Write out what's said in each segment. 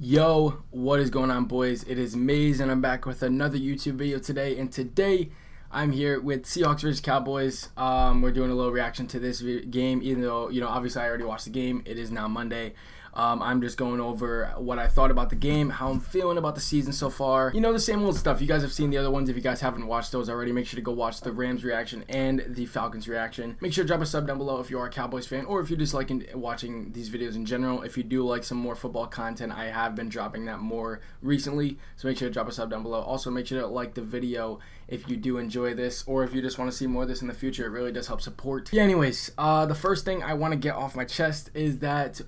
Yo, what is going on, boys? It is Maze and I'm back with another YouTube video today, and today I'm here with Seahawks versus Cowboys. We're doing a little reaction to this game, even though, obviously I already watched the game. It is now Monday. I'm just going over what I thought about the game, how I'm feeling about the season so far. The same old stuff. You guys have seen the other ones. If you guys haven't watched those already, make sure to go watch the Rams reaction and the Falcons reaction. Make sure to drop a sub down below if you are a Cowboys fan, or if you just like watching these videos in general. If you do like some more football content, I have been dropping that more recently, so make sure to drop a sub down below. Also, make sure to like the video if you do enjoy this, or if you just want to see more of this in the future. It really does help support. Yeah, anyways, the first thing I want to get off my chest is that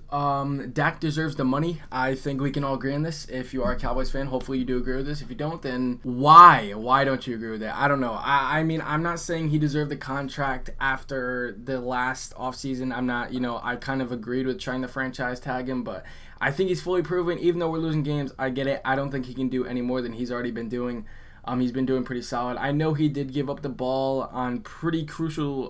Dak deserves the money. I think we can all agree on this. If you are a Cowboys fan, hopefully you do agree with this. If you don't, then why don't you agree with that? I don't know. I mean, I'm not saying he deserved the contract after the last offseason. I'm not, I kind of agreed with trying to franchise tag him, but I think he's fully proven. Even though we're losing games, I get it. I don't think he can do any more than he's already been doing. He's been doing pretty solid. I know he did give up the ball on pretty crucial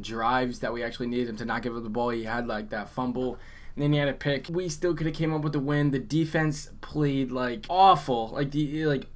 drives that we actually needed him to not give up the ball. He had like that fumble, and then he had a pick. We still could have came up with the win. The defense played like awful,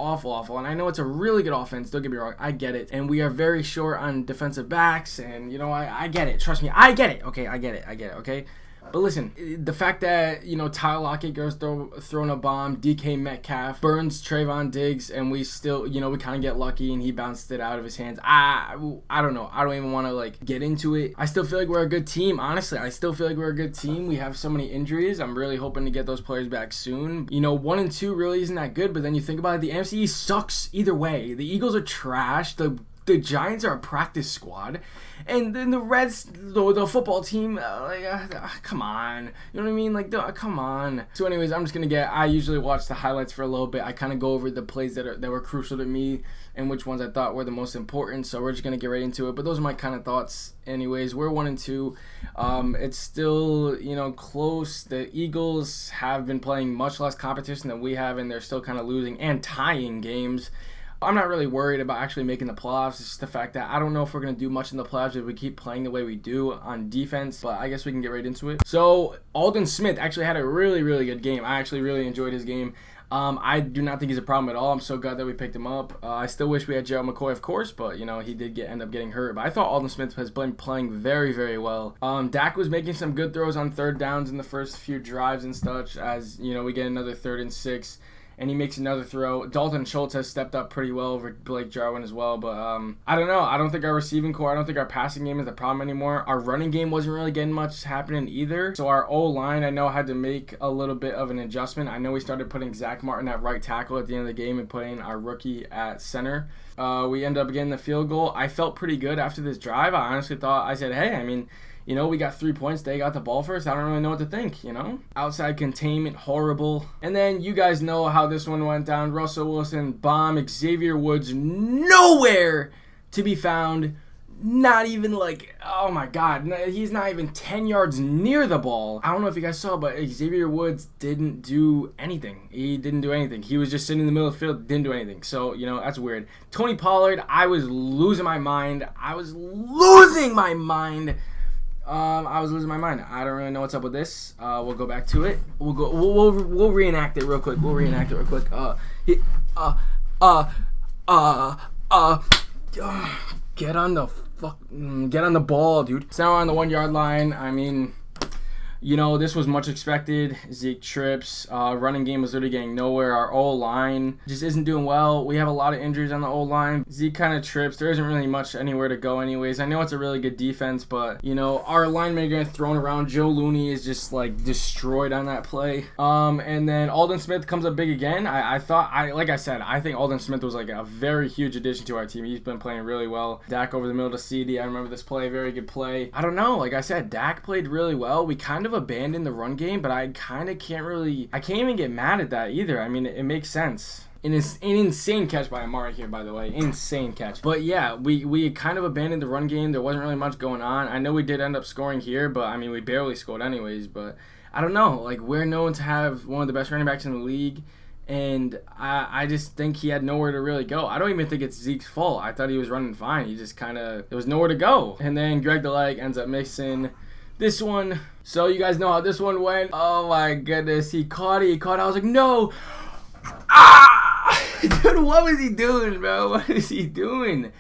awful. And I know it's a really good offense. Don't get me wrong, I get it. And we are very short on defensive backs. And I get it. Trust me, I get it. Okay, I get it. Okay. But listen, the fact that, Tyler Lockett goes throwing a bomb, DK METCALF burns Trayvon Diggs, and we still, we kind of get lucky and he bounced it out of his hands. I don't know. I don't even want to, get into it. I still feel like we're a good team. Honestly, I still feel like we're a good team. We have so many injuries. I'm really hoping to get those players back soon. 1 and 2 really isn't that good, but then you think about it, the NFC East sucks either way. The Eagles are trash. The Giants are a practice squad, and then the Reds, the football team, come on, you know what I mean? Come on. So, anyways, I usually watch the highlights for a little bit. I kind of go over the plays that were crucial to me and which ones I thought were the most important. So we're just gonna get right into it. But those are my kind of thoughts. Anyways, we're 1 and 2. It's still close. The Eagles have been playing much less competition than we have, and they're still kind of losing and tying games. I'm not really worried about actually making the playoffs. It's just the fact that I don't know if we're going to do much in the playoffs if we keep playing the way we do on defense, but I guess we can get right into it. So, Aldon Smith actually had a really, really good game. I actually really enjoyed his game. I do not think he's a problem at all. I'm so glad that we picked him up. I still wish we had Gerald McCoy, of course, but, he did end up getting hurt. But I thought Aldon Smith has been playing very, very well. Dak was making some good throws on third downs in the first few drives and such, as, we get another 3rd and 6. And he makes another throw. Dalton Schultz has stepped up pretty well over Blake Jarwin as well. But I don't know. I don't think our receiving core, I don't think our passing game is the problem anymore. Our running game wasn't really getting much happening either. So our O-line, I know, had to make a little bit of an adjustment. I know we started putting Zach Martin at right tackle at the end of the game and putting our rookie at center. We ended up getting the field goal. I felt pretty good after this drive. I honestly thought, I said, hey, I mean, we got 3 points. They got the ball first. I don't really know what to think, Outside containment, horrible. And then you guys know how this one went down. Russell Wilson, bomb. Xavier Woods, nowhere to be found. Not even oh my God. He's not even 10 yards near the ball. I don't know if you guys saw, but Xavier Woods didn't do anything. He didn't do anything. He was just sitting in the middle of the field, didn't do anything. So, that's weird. Tony Pollard, I was losing my mind. I was losing my mind. I don't really know what's up with this. We'll go back to it. We'll reenact it real quick. Get on the ball, dude. It's now on the 1 yard line. I mean, this was much expected. Zeke trips. Running game was literally getting nowhere. Our O-line just isn't doing well. We have a lot of injuries on the O-line. Zeke kind of trips. There isn't really much anywhere to go anyways. I know it's a really good defense, but, our linemen are getting thrown around. Joe Looney is just, destroyed on that play. And then Aldon Smith comes up big again. I think Aldon Smith was, a very huge addition to our team. He's been playing really well. Dak over the middle to CD. I remember this play. Very good play. I don't know. Like I said, Dak played really well. We kind of abandoned the run game, but I can't even get mad at that either. I mean, it makes sense. An insane catch by Amari here, by the way. Insane catch. But yeah, we kind of abandoned the run game. There wasn't really much going on. I know we did end up scoring here, but I mean, we barely scored anyways. But I don't know. We're known to have one of the best running backs in the league. And I just think he had nowhere to really go. I don't even think it's Zeke's fault. I thought he was running fine. He just there was nowhere to go. And then Greg the Leg ends up mixing This one, so you guys know how this one went. Oh my goodness, he caught it. I was like, no. Ah! Dude, what was he doing, bro? What is he doing?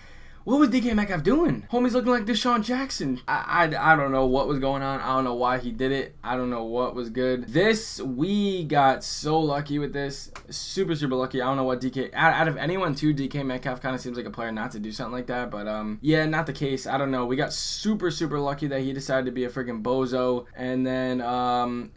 What was DK Metcalf doing? Homie's looking like Deshaun Jackson. I don't know what was going on. I don't know why he did it. I don't know what was good. This, we got so lucky with this. Super, super lucky. I don't know what DK, out of anyone too, DK Metcalf kind of seems like a player not to do something like that. But yeah, not the case. I don't know. We got super, super lucky that he decided to be a freaking bozo. And then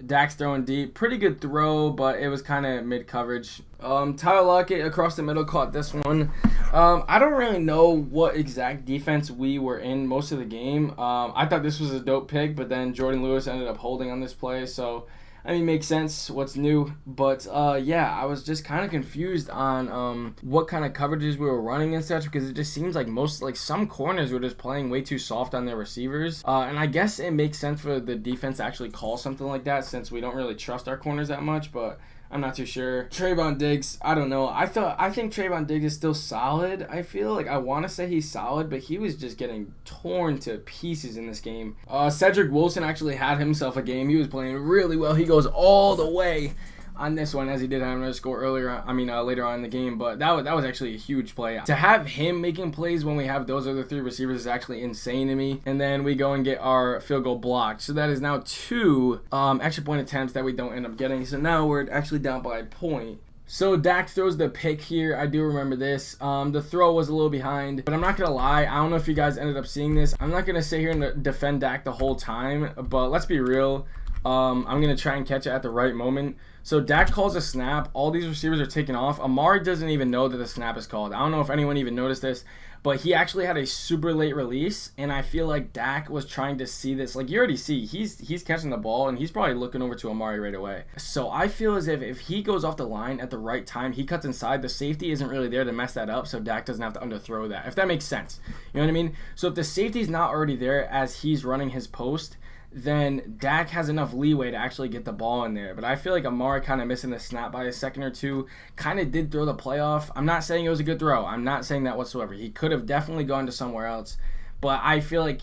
DAK's throwing deep. Pretty good throw, but it was kind of mid coverage. Tyler Lockett across the middle caught this one. I don't really know what exact defense we were in most of the game. I thought this was a dope pick, but then Jordan Lewis ended up holding on this play, so I mean, makes sense. What's new? But yeah, I was just kind of confused on what kind of coverages we were running and such, because it just seems like some corners were just playing way too soft on their receivers. And I guess it makes sense for the defense to actually call something like that, since we don't really trust our corners that much, but I'm not too sure. Trayvon Diggs, I don't know. I think Trayvon Diggs is still solid. I feel like I want to say he's solid, but he was just getting torn to pieces in this game. Cedric Wilson actually had himself a game. He was playing really well. He goes all the way on this one, as he did have another score earlier. Later on in the game, but that was actually a huge play. To have him making plays when we have those other three receivers is actually insane to me. And then we go and get our field goal blocked, so that is now 2 extra point attempts that we don't end up getting. So now we're actually down by a point. So DAK throws the pick here. I do remember this. The throw was a little behind, but I'm not gonna lie, I don't know if you guys ended up seeing this. I'm not gonna sit here and defend DAK the whole time, but let's be real. I'm gonna try and catch it at the right moment. So DAK calls a snap. All these receivers are taking off. Amari doesn't even know that the snap is called. I don't know if anyone even noticed this, but he actually had a super late release, and I feel like DAK was trying to see this. Like, you already see, he's catching the ball, and he's probably looking over to Amari right away. So I feel as if he goes off the line at the right time, he cuts inside, the safety isn't really there to mess that up, so DAK doesn't have to underthrow that, if that makes sense. You know what I mean? So if the safety's not already there as he's running his post, then DAK has enough leeway to actually get the ball in there. But I feel like Amari kind of missing the snap by a second or two. Kind of did throw the play off. I'm not saying it was a good throw. I'm not saying that whatsoever. He could have definitely gone to somewhere else. But I feel like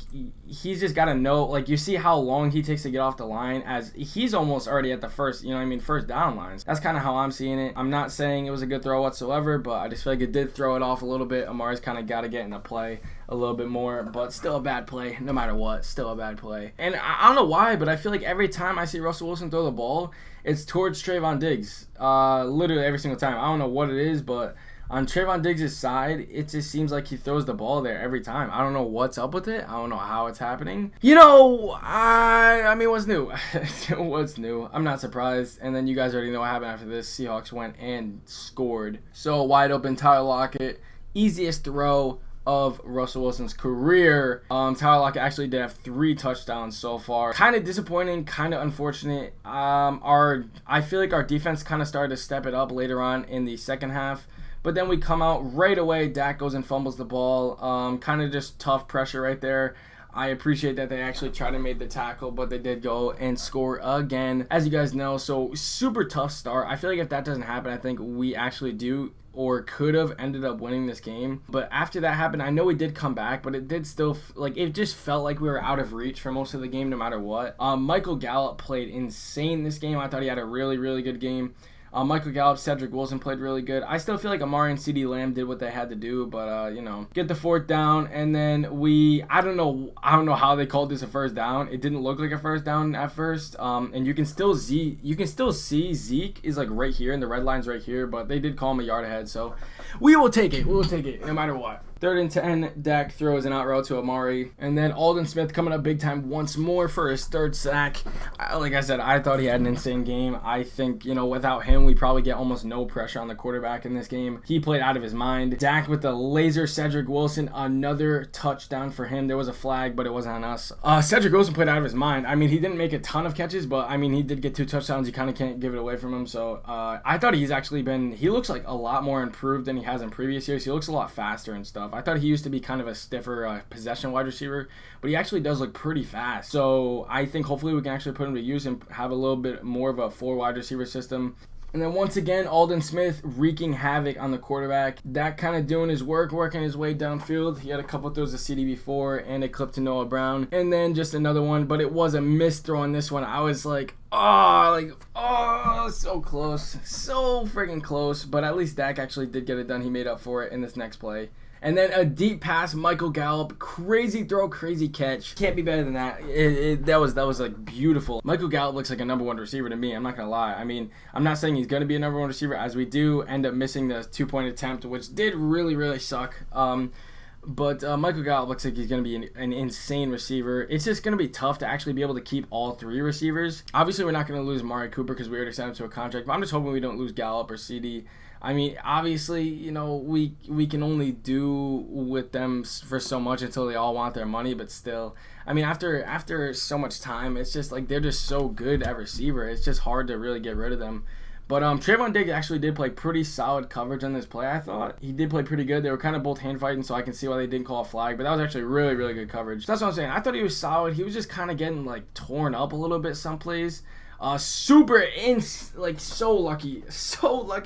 he's just got to know, like, you see how long he takes to get off the line, as he's almost already at the first down lines. That's kind of how I'm seeing it. I'm not saying it was a good throw whatsoever, but I just feel like it did throw it off a little bit. Amari's kind of got to get in the play a little bit more, but still a bad play. No matter what, still a bad play. And I don't know why, but I feel like every time I see Russell Wilson throw the ball, it's towards Trayvon Diggs. Literally every single time. I don't know what it is, but on Trayvon Diggs' side, it just seems like he throws the ball there every time. I don't know what's up with it. I don't know how it's happening. You know, I mean, what's new? What's new? I'm not surprised. And then you guys already know what happened after this. Seahawks went and scored. So wide open, Tyler Lockett. Easiest throw of Russell Wilson's career. Tyler Lockett actually did have 3 touchdowns so far. Kind of disappointing, kind of unfortunate. I feel like our defense kind of started to step it up later on in the second half. But then we come out right away. DAK goes and fumbles the ball. Kind of just tough pressure right there. I appreciate that they actually tried to make the tackle, but they did go and score again, as you guys know. So super tough start. I feel like if that doesn't happen, I think we actually do or could have ended up winning this game. But after that happened, I know we did come back, but it did still, it just felt like we were out of reach for most of the game no matter what. Michael Gallup played insane this game. I thought he had a really, really good game. Michael Gallup, Cedric Wilson played really good. I still feel like Amari and CeeDee Lamb did what they had to do, but get the 4th down, and then I don't know how they called this a first down. It didn't look like a first down at first, and you can still see Zeke is like right here, and the red line's right here, but they did call him a yard ahead, so we will take it. We will take it no matter what. 3rd and 10, DAK throws an out route to Amari. And then Aldon Smith coming up big time once more for his 3rd sack. Like I said, I thought he had an insane game. I think, without him, we probably get almost no pressure on the quarterback in this game. He played out of his mind. DAK with the laser Cedric Wilson, another touchdown for him. There was a flag, but it wasn't on us. Cedric Wilson played out of his mind. I mean, he didn't make a ton of catches, but, I mean, he did get 2 touchdowns. You kind of can't give it away from him. So, I thought he looks like a lot more improved than he has in previous years. He looks a lot faster and stuff. I thought he used to be kind of a stiffer possession wide receiver, but he actually does look pretty fast. So I think hopefully we can actually put him to use and have a little bit more of a 4 wide receiver system. And then once again, Aldon Smith wreaking havoc on the quarterback. Dak kind of doing his work, working his way downfield. He had a couple throws to CD before and a clip to Noah Brown. And then just another one, but it was a missed throw on this one. I was like, oh, so close. So freaking close. But at least Dak actually did get it done. He made up for it in this next play. And then a deep pass, Michael Gallup, crazy throw, crazy catch. Can't be better than that. That was like beautiful. Michael Gallup looks like a #1 receiver to me. I'm not gonna lie. I mean, I'm not saying he's gonna be a #1 receiver, as we do end up missing the 2-point attempt, which did really suck. But Michael Gallup looks like he's going to be an insane receiver. It's just going to be tough to actually be able to keep all 3 receivers. Obviously, we're not going to lose Mari Cooper because we already signed him to a contract, but I'm just hoping we don't lose Gallup or CD. I mean, obviously, you know, we can only do with them for so much until they all want their money, but still, I mean, after so much time, it's just like they're just so good at receiver. It's just hard to really get rid of them. But Trayvon Diggs actually did play pretty solid coverage on this play, I thought. He did play pretty good. They were kind of both hand fighting, so I can see why they didn't call a flag. But that was actually really good coverage. So that's what I'm saying. I thought he was solid. He was just kind of getting, like, torn up a little bit some plays. So lucky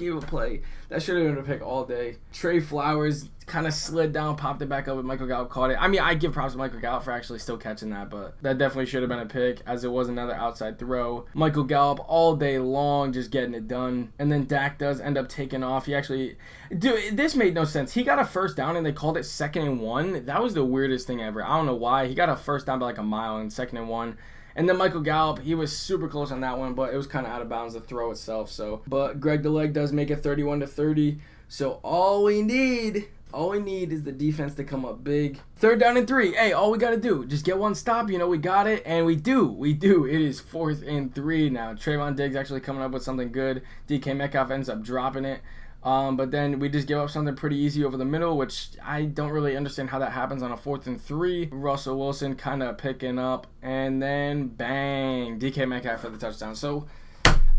of a play. That should have been a pick all day. Trey Flowers kind of slid down, popped it back up, and Michael Gallup caught it. I mean, I give props to Michael Gallup for actually still catching that, but that definitely should have been a pick, as it was another outside throw. Michael Gallup all day long just getting it done. And then Dak does end up taking off. He actually... Dude, this made no sense. He got a first down, and they called it 2nd and 1. That was the weirdest thing ever. I don't know why. He got a first down by like a mile and 2nd and 1. And then Michael Gallup, he was super close on that one, but it was kind of out of bounds, the throw itself. So, but Greg the Leg does make it 31-30. So all we need is the defense to come up big. 3rd down and 3. Hey, all we got to do, just get one stop. You know, we got it, and we do. It is 4th and 3 now. Trayvon Diggs actually coming up with something good. DK Metcalf ends up dropping it. But then we just give up something pretty easy over the middle, which I don't really understand how that happens on a 4th and 3. Russell Wilson kind of picking up, and then bang, DK Metcalf for the touchdown. So,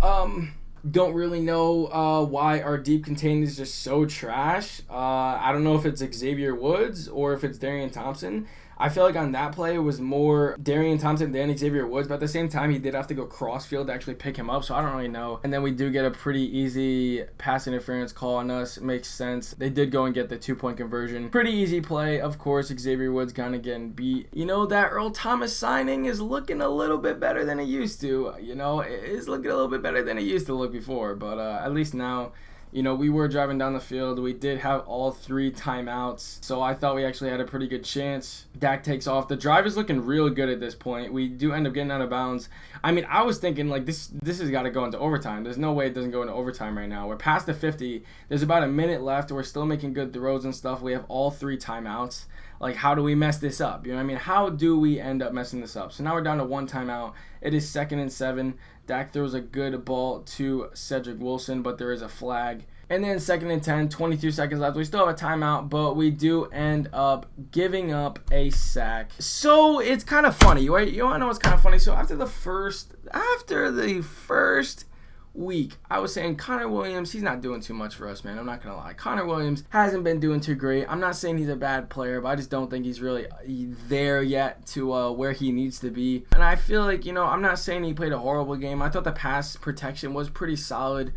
don't really know why our deep contain is just so trash. I don't know if it's Xavier Woods or if it's Darian Thompson. I feel like on that play it was more Darian Thompson than Xavier Woods, but at the same time he did have to go crossfield to actually pick him up, so I don't really know. And then we do get a pretty easy pass interference call on us. It makes sense. They did go and get the 2-point conversion. Pretty easy play. Of course, Xavier Woods kind of getting beat. You know, that Earl Thomas signing is looking a little bit better than it used to. You know, it is looking a little bit better than it used to look before, but at least now... You know, we were driving down the field. We did have all 3 timeouts, so I thought we actually had a pretty good chance. Dak takes off. The drive is looking real good at this point. We do end up getting out of bounds. I mean, I was thinking, like, this has got to go into overtime. There's no way it doesn't go into overtime right now. We're past the 50. There's about a minute left. We're still making good throws and stuff. We have all 3 timeouts. Like, how do we mess this up? You know what I mean? How do we end up messing this up? So now we're down to 1 timeout. It is 2nd and 7. Dak throws a good ball to Cedric Wilson, but there is a flag. And then 2nd and 10, 22 seconds left. We still have a timeout, but we do end up giving up a sack. So it's kind of funny, right? You want to know what's kind of funny? So after the first week, I was saying Connor Williams, he's not doing too much for us, man. I'm not going to lie. Connor Williams hasn't been doing too great. I'm not saying he's a bad player, but I just don't think he's really there yet to where he needs to be. And I feel like, you know, I'm not saying he played a horrible game. I thought the pass protection was pretty solid.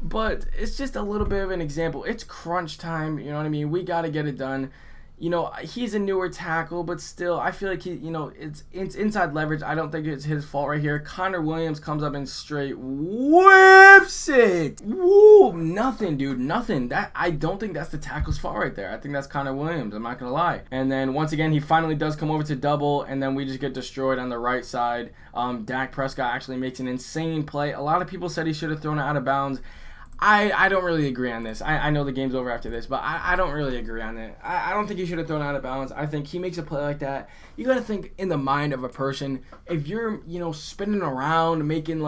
But it's just a little bit of an example. It's crunch time, you know what I mean? We got to get it done. You know, he's a newer tackle, but still, I feel like it's inside leverage. I don't think it's his fault right here. Connor Williams comes up and straight whips it. Woo, nothing, dude, nothing. I don't think that's the tackle's fault right there. I think that's Connor Williams. I'm not gonna lie. And then once again, he finally does come over to double, and then we just get destroyed on the right side. Dak Prescott actually makes an insane play. A lot of people said he should have thrown it out of bounds. I don't really agree on this. I know the game's over after this, but I don't really agree on it. I don't think he should have thrown out of bounds. I think he makes a play like that. You got to think in the mind of a person. If you're, spinning around, making,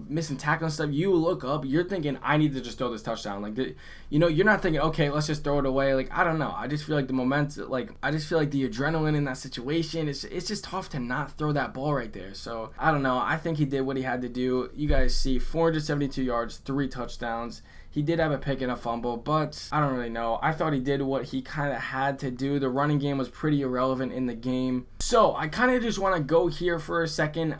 missing tackle and stuff, you look up, you're thinking, I need to just throw this touchdown. You're not thinking, okay, let's just throw it away. I don't know. I just feel like the momentum, I just feel like the adrenaline in that situation, it's just tough to not throw that ball right there. So, I don't know. I think he did what he had to do. You guys see 472 yards, 3 touchdowns. He did have a pick and a fumble, but I don't really know. I thought he did what he kind of had to do. The running game was pretty irrelevant in the game. So I kind of just want to go here for a second.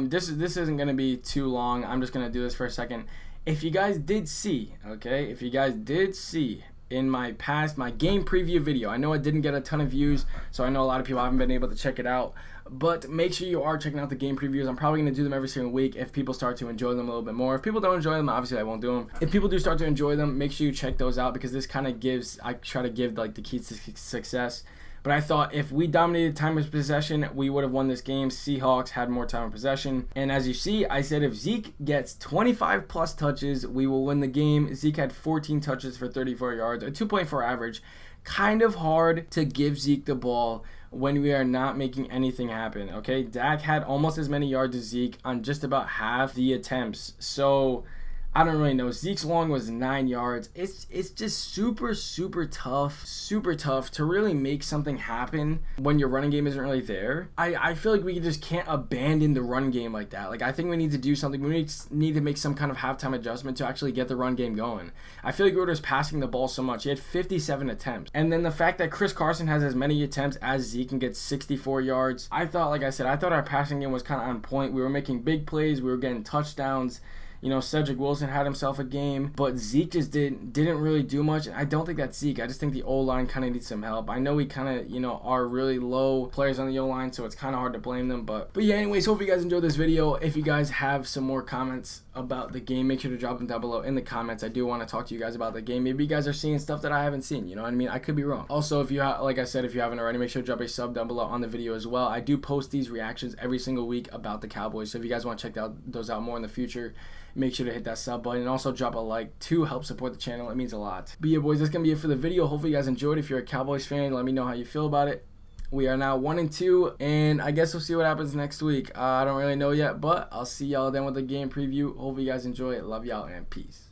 This isn't going to be too long. I'm just going to do this for a second. if you guys did see, okay, if you guys did see in my game preview video, I know it didn't get a ton of views, so I know a lot of people haven't been able to check it out, but make sure you are checking out the game previews. I'm probably going to do them every single week if people start to enjoy them a little bit more. If people don't enjoy them, obviously I won't do them. If people do start to enjoy them, make sure you check those out, because this kind of gives, I try to give like the keys to success. But I thought if we dominated time of possession, we would have won this game. Seahawks had more time of possession. And as you see, I said if Zeke gets 25 plus touches, we will win the game. Zeke had 14 touches for 34 yards, a 2.4 average. Kind of hard to give Zeke the ball when we are not making anything happen, okay? Dak had almost as many yards as Zeke on just about half the attempts. So I don't really know. Zeke's long was 9 yards. It's just super tough to really make something happen when your running game isn't really there. I feel like we just can't abandon the run game like that. Like, I think we need to do something. We need to make some kind of halftime adjustment to actually get the run game going. I feel like we were just passing the ball so much. He had 57 attempts. And then the fact that Chris Carson has as many attempts as Zeke and gets 64 yards. I thought, like I said, I thought our passing game was kind of on point. We were making big plays. We were getting touchdowns. You know, Cedric Wilson had himself a game, but Zeke just didn't really do much. I don't think that's Zeke. I just think the O-line kind of needs some help. I know we kind of, you know, are really low players on the O-line, so it's kind of hard to blame them. But yeah, anyways, hope you guys enjoyed this video. If you guys have some more comments about the game, make sure to drop them down below in the comments. I do want to talk to you guys about the game. Maybe you guys are seeing stuff that I haven't seen. You know what I mean? I could be wrong. Also, if you like I said, if you haven't already, make sure to drop a sub down below on the video as well. I do post these reactions every single week about the Cowboys. So if you guys want to check those out more in the future, make sure to hit that sub button and also drop a like to help support the channel. It means a lot. But yeah, boys, that's gonna be it for the video. Hopefully you guys enjoyed. If you're a Cowboys fan, let me know how you feel about it. We are now 1-2, and I guess we'll see what happens next week. I don't really know yet, but I'll see y'all then with the game preview. Hopefully you guys enjoy it. Love y'all, and peace.